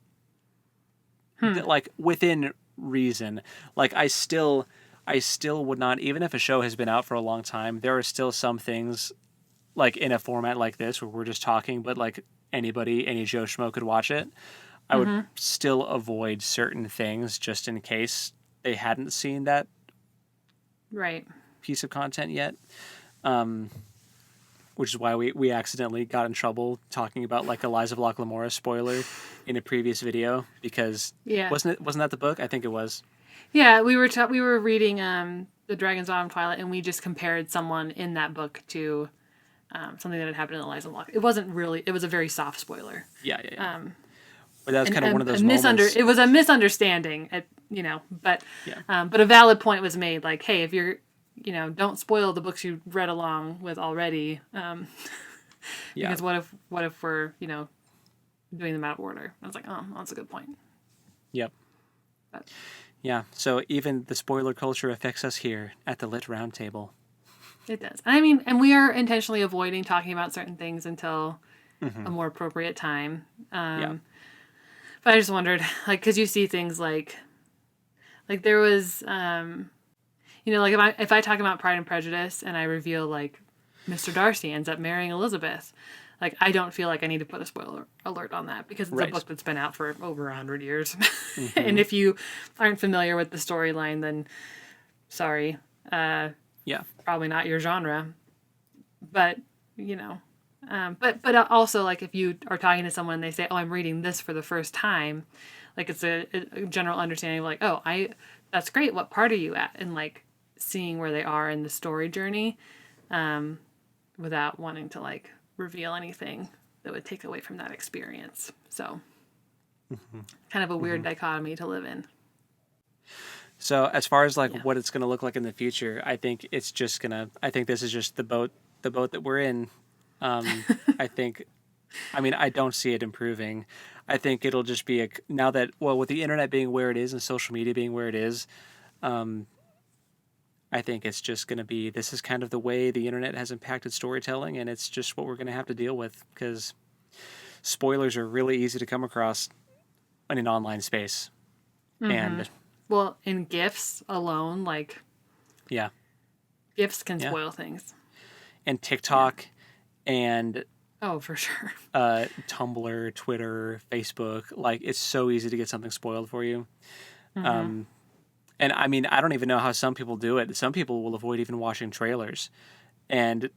within reason. Like I still would not, even if a show has been out for a long time, there are still some things like in a format like this where we're just talking, but like anybody, any Joe Schmo could watch it. I would still avoid certain things just in case they hadn't seen that Right. piece of content yet. Which is why we accidentally got in trouble talking about like Eliza Block Lamora spoiler in a previous video because Yeah. wasn't that the book? I think it was. Yeah, we were reading The Dragon's Autumn Twilight, and we just compared someone in that book to something that had happened in Eliza Block. It wasn't really. It was a very soft spoiler. Yeah. But that was kind of one of those moments. It was a misunderstanding, but a valid point was made. Like, hey, if you're, don't spoil the books you read along with already. Because what if we're, doing them out of order? I was like, oh, that's a good point. Yep. But. Yeah. So even the spoiler culture affects us here at the Lit Roundtable. It does. I mean, and we are intentionally avoiding talking about certain things until a more appropriate time. But I just wondered, like, because you see things like there was, like if I talk about Pride and Prejudice and I reveal like Mr. Darcy ends up marrying Elizabeth, like I don't feel like I need to put a spoiler alert on that because it's a book that's been out for over 100 years, and if you aren't familiar with the storyline, then sorry, probably not your genre, but but also like if you are talking to someone and they say, oh, I'm reading this for the first time, like it's a general understanding of like, oh, that's great, what part are you at, and like seeing where they are in the story journey without wanting to like reveal anything that would take away from that experience. So kind of a weird dichotomy to live in. So as far as like what it's going to look like in the future, I think it's just I think this is just the boat that we're in. I don't see it improving. I think it'll just be now that, well, with the internet being where it is and social media being where it is, I think it's just going to be, this is kind of the way the internet has impacted storytelling, and it's just what we're going to have to deal with because spoilers are really easy to come across in an online space. And well, in GIFs alone, like GIFs can spoil things. And TikTok and oh, for sure. Tumblr, Twitter, Facebook, like it's so easy to get something spoiled for you. And I mean, I don't even know how some people do it. Some people will avoid even watching trailers. And I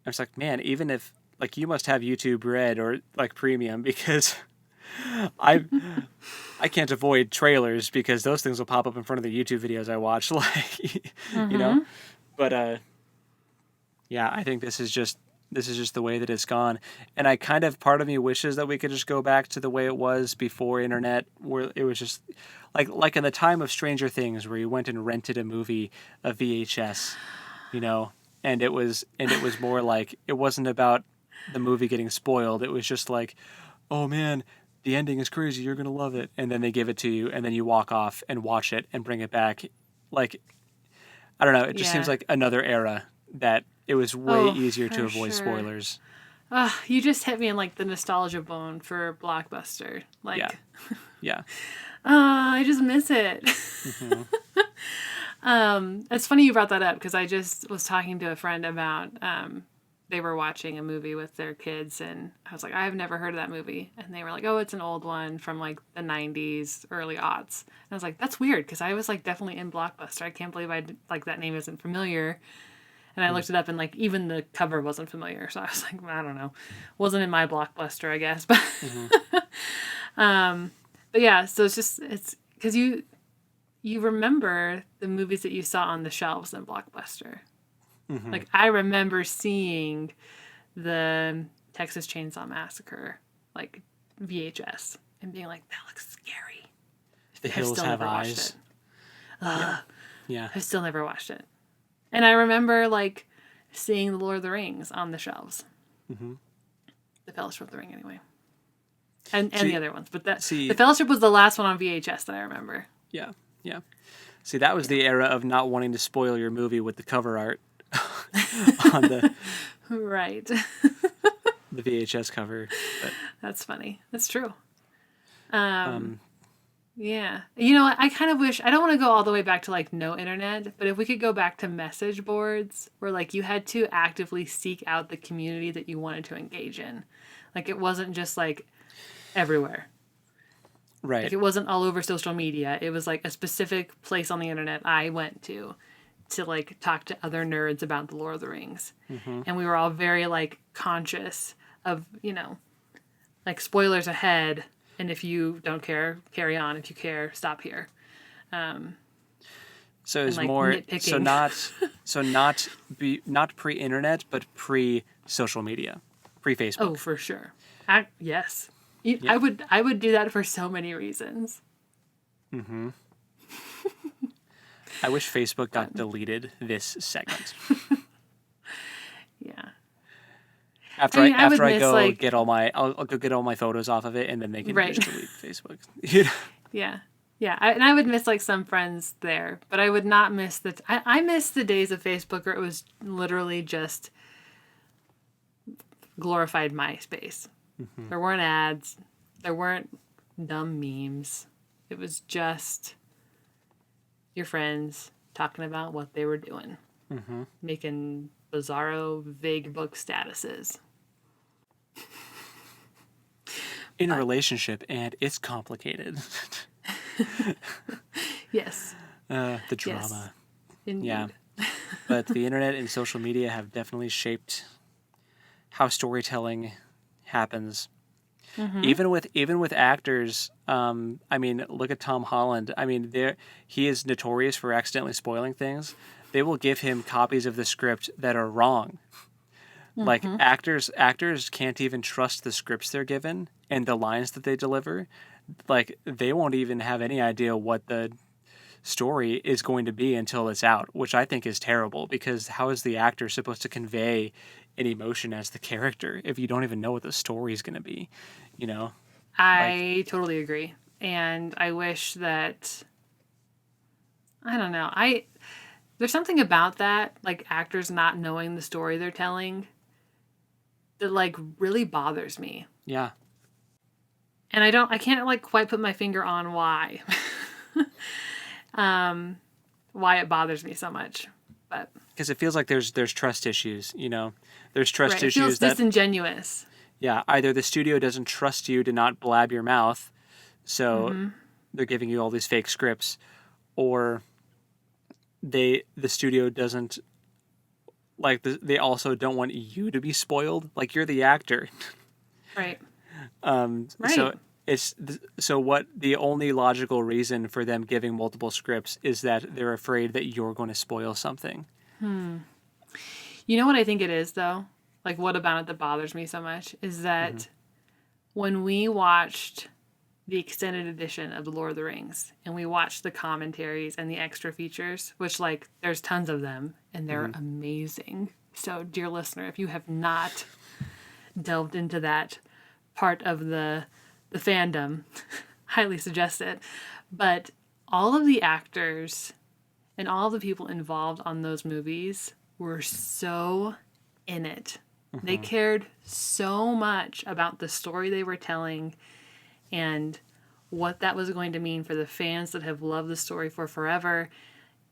was like, man, even if like you must have YouTube Red or like Premium because I can't avoid trailers because those things will pop up in front of the YouTube videos I watch, like But I think this is just the way that it's gone. And I kind of, part of me wishes that we could just go back to the way it was before internet, where it was just like in the time of Stranger Things, where you went and rented a movie, a VHS, and it was more like, it wasn't about the movie getting spoiled. It was just like, oh man, the ending is crazy, you're going to love it. And then they give it to you, and then you walk off and watch it and bring it back. Like, I don't know, it just seems like another era that it was way easier to avoid spoilers. You just hit me in like the nostalgia bone for Blockbuster. Like, I just miss it. It's funny you brought that up because I just was talking to a friend about they were watching a movie with their kids, and I was like, I've never heard of that movie, and they were like, oh, it's an old one from like the 90s, early aughts. And I was like, that's weird because I was like definitely in Blockbuster. I can't believe that name isn't familiar. And I looked it up, and like even the cover wasn't familiar, so I was like, I don't know, wasn't in my Blockbuster, I guess. But but yeah, so it's because you remember the movies that you saw on the shelves in Blockbuster. Like I remember seeing the Texas Chainsaw Massacre like VHS and being like, that looks scary. The Hills Have Eyes. I've still never watched it. And I remember like seeing the Lord of the Rings on the shelves. Mm-hmm. The Fellowship of the Ring, anyway. And the other ones. But the Fellowship was the last one on VHS that I remember. Yeah, yeah. See, that was the era of not wanting to spoil your movie with the cover art on the right. the VHS cover. But, that's funny. That's true. Yeah. You know, I kind of wish, I don't want to go all the way back to like no internet, but if we could go back to message boards where like you had to actively seek out the community that you wanted to engage in. Like it wasn't just like everywhere. right. Like it wasn't all over social media. It was like a specific place on the internet I went to like talk to other nerds about the Lord of the Rings. Mm-hmm. And we were all very like conscious of, you know, like spoilers ahead. And if you don't care, carry on. If you care, stop here. So it's like, more nitpicking. not pre-internet, but pre-social media, pre-Facebook. Oh, for sure. Yes. Yeah. I would do that for so many reasons. Mm-hmm. I wish Facebook got deleted this segment. Yeah. After I go like, get all my I'll go get all my photos off of it, and then they can right. just delete Facebook. You know? Yeah. Yeah. And I would miss like some friends there, but I would not miss I miss the days of Facebook where it was literally just glorified MySpace. Mm-hmm. There weren't ads. There weren't dumb memes. It was just your friends talking about what they were doing. Mm-hmm. Making bizarro, vague book statuses. In a relationship, and it's complicated. Yes. The drama. Yes. Yeah. But the internet and social media have definitely shaped how storytelling happens. Mm-hmm. Even with actors, I mean, look at Tom Holland. I mean, he is notorious for accidentally spoiling things. They will give him copies of the script that are wrong. Mm-hmm. Like actors can't even trust the scripts they're given and the lines that they deliver. Like they won't even have any idea what the story is going to be until it's out, which I think is terrible, because how is the actor supposed to convey an emotion as the character if you don't even know what the story is going to be, you know? I totally agree. And I wish that, I don't know, there's something about that, like actors not knowing the story they're telling, that like really bothers me. Yeah. And I can't like quite put my finger on why. Why it bothers me so much. But because it feels like there's trust issues, you know. There's trust right. issues. It feels disingenuous. Yeah, either the studio doesn't trust you to not blab your mouth, so they're giving you all these fake scripts, or the studio doesn't like they also don't want you to be spoiled. Like you're the actor, right? Right. So what the only logical reason for them giving multiple scripts is that they're afraid that you're going to spoil something. You know what I think it is, though? Like, what about it that bothers me so much is that when we watched the extended edition of The Lord of the Rings and we watched the commentaries and the extra features, which, like, there's tons of them and they're amazing. So, dear listener, if you have not delved into that part of the fandom, highly suggest it. But all of the actors and all the people involved on those movies were so in it. They cared so much about the story they were telling and what that was going to mean for the fans that have loved the story for forever.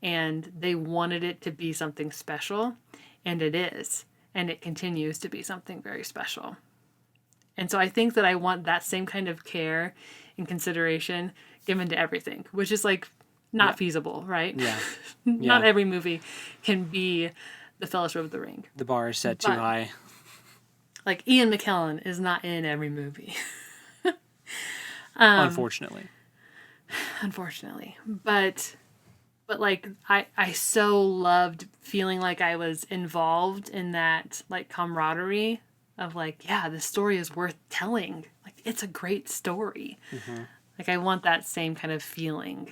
And they wanted it to be something special. And it is. And it continues to be something very special. And so I think that I want that same kind of care and consideration given to everything, which is like not feasible, right? Yeah. Not every movie can be the Fellowship of the Ring. The bar is set too high. Like Ian McKellen is not in every movie. Unfortunately. But like I so loved feeling like I was involved in that like camaraderie of like, yeah, this story is worth telling. Like it's a great story. Like I want that same kind of feeling.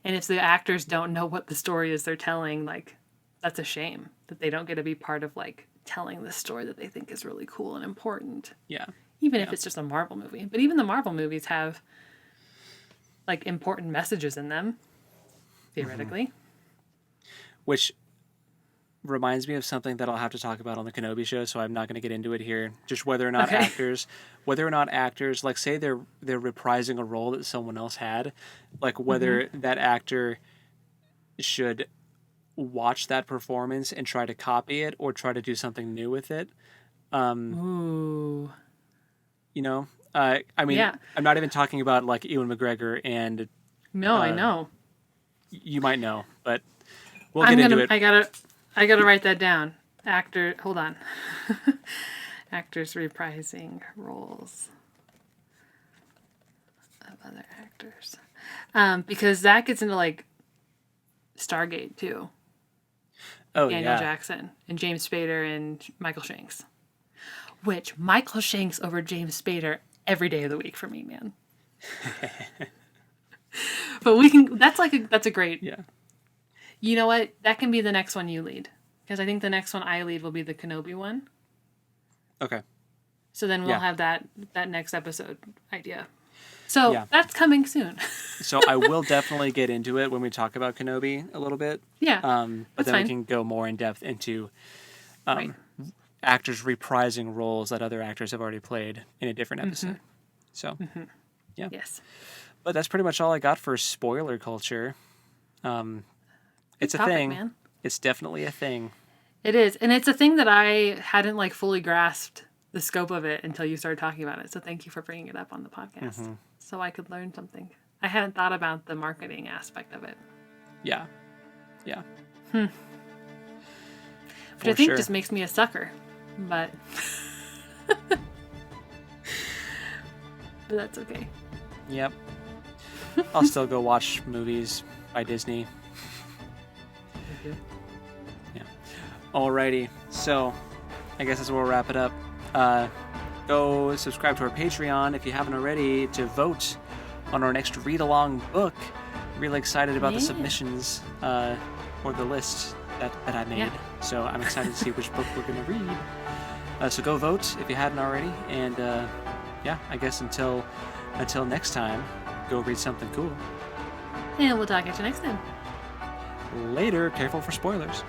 And if the actors don't know what the story is they're telling, like that's a shame that they don't get to be part of like telling the story that they think is really cool and important. Yeah. Even if it's just a Marvel movie. But even the Marvel movies have like important messages in them, theoretically. Which reminds me of something that I'll have to talk about on the Kenobi show, so I'm not going to get into it here. Just whether or not actors, like say they're reprising a role that someone else had, like whether that actor should watch that performance and try to copy it or try to do something new with it. Ooh. You know, I mean, I'm not even talking about like Ewan McGregor and. No, I know. You might know, but we'll get into it. I gotta write that down. Hold on. Actors reprising roles of other actors. Because that gets into like Stargate too. Oh, Daniel Jackson and James Spader and Michael Shanks. Which Michael Shanks over James Spader every day of the week for me, man. But that's a great. Yeah. You know what? That can be the next one you lead. Because I think the next one I lead will be the Kenobi one. Okay. So then we'll have that next episode idea. So that's coming soon. So I will definitely get into it when we talk about Kenobi a little bit. Yeah. But then we can go more in depth into actors reprising roles that other actors have already played in a different episode. So, yeah. Yes. But that's pretty much all I got for spoiler culture. It's a thing. Man. It's definitely a thing. It is. And it's a thing that I hadn't like fully grasped the scope of it until you started talking about it. So thank you for bringing it up on the podcast so I could learn something. I hadn't thought about the marketing aspect of it. Yeah. Yeah. Which I think just makes me a sucker. But that's okay. Yep. I'll still go watch movies by Disney. Yeah. Alrighty. So, I guess that's where we'll wrap it up. Go subscribe to our Patreon if you haven't already to vote on our next read-along book. Really excited about the submissions or the list that I made. Yeah. So I'm excited to see which book we're going to read. So go vote if you hadn't already. And I guess until next time, go read something cool. And we'll talk at you next time. Later. Careful for spoilers.